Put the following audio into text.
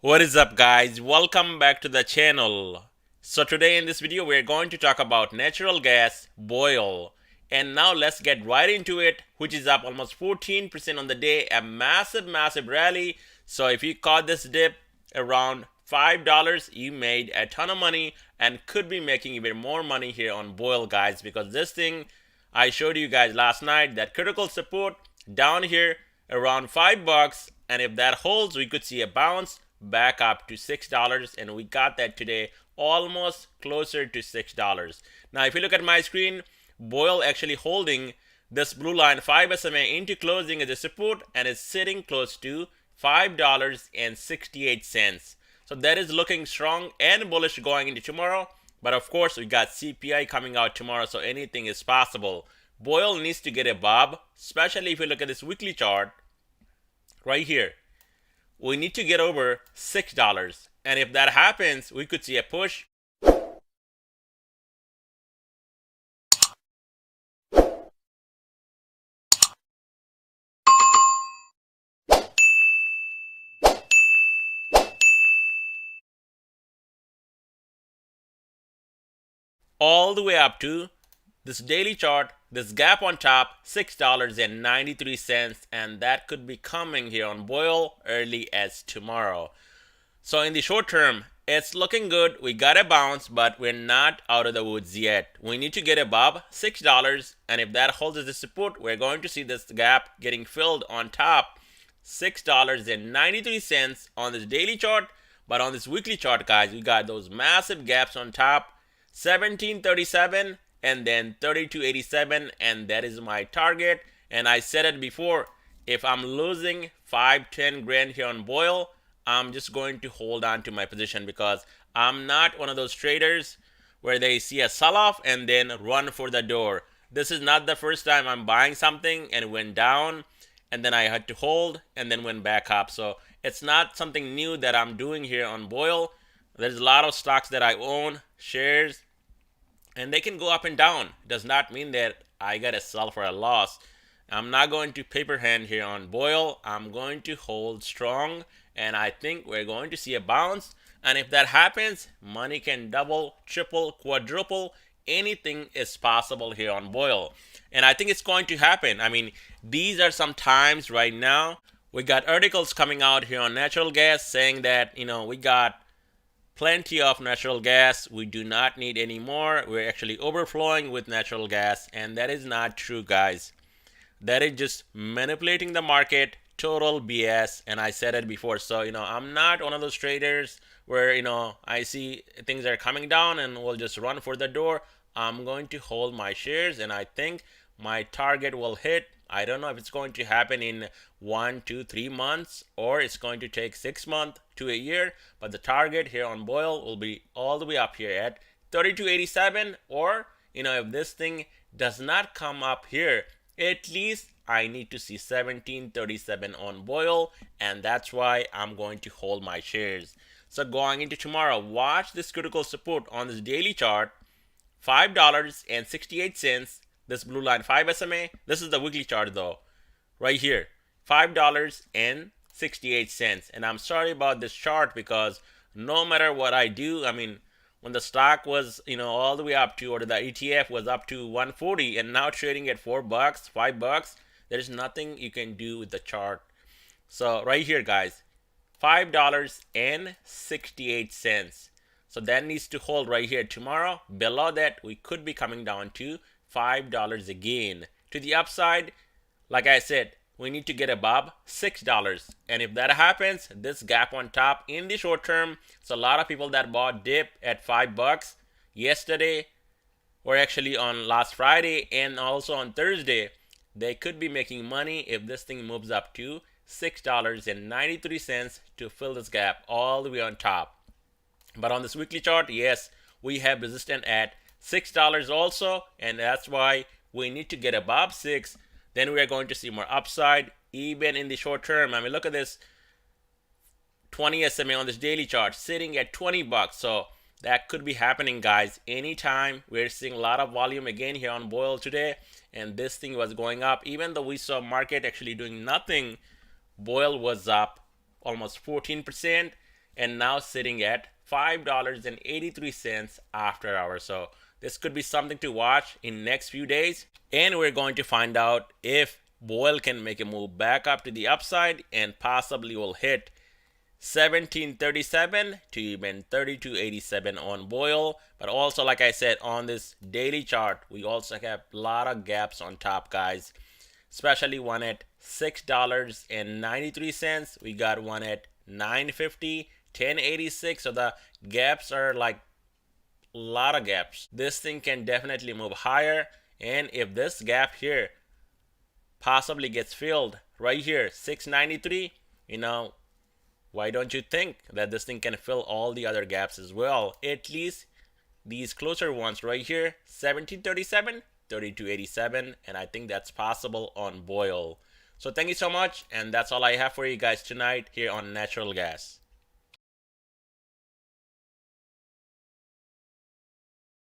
What is up, guys? Welcome back to the channel. So today in this video we're going to talk about natural gas boil, and now let's get right into it, which is up almost 14% on the day, a massive rally. So if you caught this dip around $5, you made a ton of money and could be making even more money here on boil, guys, because this thing I showed you guys last night, that critical support down here around $5, and if that holds we could see a bounce back up to $6, and we got that today almost closer to $6. Now if you look at my screen, boil actually holding this blue line 5 SMA into closing as a support and is sitting close to $5.68. So that is looking strong and bullish going into tomorrow. But of course we got CPI coming out tomorrow, so anything is possible. Boil needs to get above, especially if you look at this weekly chart right here. We need to get over $6, and if that happens we could see a push all the way up to this daily chart, this gap on top, $6.93, and that could be coming here on boil early as tomorrow. So in the short term, it's looking good. We got a bounce, but we're not out of the woods yet. We need to get above $6, and if that holds as a support, we're going to see this gap getting filled on top, $6.93 on this daily chart. But on this weekly chart, guys, we got those massive gaps on top, 1737 and then 3287, and that is my target. And I said it before, if I'm losing 5-10 grand here on boil, I'm just going to hold on to my position, because I'm not one of those traders where they see a sell-off and then run for the door. This is not the first time I'm buying something and it went down and then I had to hold and then went back up. So it's not something new that I'm doing here on boil. There's a lot of stocks that I own, shares, and they can go up and down. Does not mean that I gotta sell for a loss. I'm not going to paper hand here on boil. I'm going to hold strong, and I think we're going to see a bounce. And if that happens, money can double, triple, quadruple. Anything is possible here on boil, and I think it's going to happen. I mean, these are some times right now. We got articles coming out here on natural gas saying that we got plenty of natural gas. We do not need any more. We're actually overflowing with natural gas, and that is not true, guys. That is just manipulating the market, total BS. And I said it before. So I'm not one of those traders where I see things are coming down and we'll just run for the door. I'm going to hold my shares, and I think my target will hit. I don't know if it's going to happen in 1, 2, 3 months, or it's going to take 6 months to a year, but the target here on boil will be all the way up here at 3287, or if this thing does not come up here, at least I need to see 1737 on boil, and that's why I'm going to hold my shares. So going into tomorrow, watch this critical support on this daily chart, $5.68. This blue line 5 SMA. This is the weekly chart though, right here, $5.68. And I'm sorry about this chart, because no matter what I do, I mean, when the stock was all the way up to, or the ETF was up to 140 and now trading at $4, $5, there's nothing you can do with the chart. So right here, guys, $5.68. So that needs to hold right here tomorrow. Below that, we could be coming down to $5 again. To the upside, like I said, we need to get above $6. And if that happens, this gap on top in the short term, so a lot of people that bought dip at $5 yesterday, or actually on last Friday and also on Thursday, they could be making money if this thing moves up to $6.93 to fill this gap all the way on top. But on this weekly chart, yes, we have resistance at $6 also, and that's why we need to get above 6. Then we are going to see more upside even in the short term. I mean, look at this 20 SMA on this daily chart sitting at $20. So that could be happening, guys, anytime. We're seeing a lot of volume again here on boil today, and this thing was going up. Even though we saw market actually doing nothing, boil was up almost 14%. and now sitting at $5.83 after hours. So this could be something to watch in next few days, and we're going to find out if Boyle can make a move back up to the upside and possibly will hit 1737 to even 3287 on Boyle. But also, like I said, on this daily chart, we also have a lot of gaps on top, guys, especially one at $6.93. We got one at $9.50, $10.86. So the gaps are like a lot of gaps. This thing can definitely move higher, and if this gap here possibly gets filled right here, 693, why don't you think that this thing can fill all the other gaps as well? At least these closer ones right here, 1737, 3287, and I think that's possible on Boyle. So thank you so much, and that's all I have for you guys tonight here on natural gas.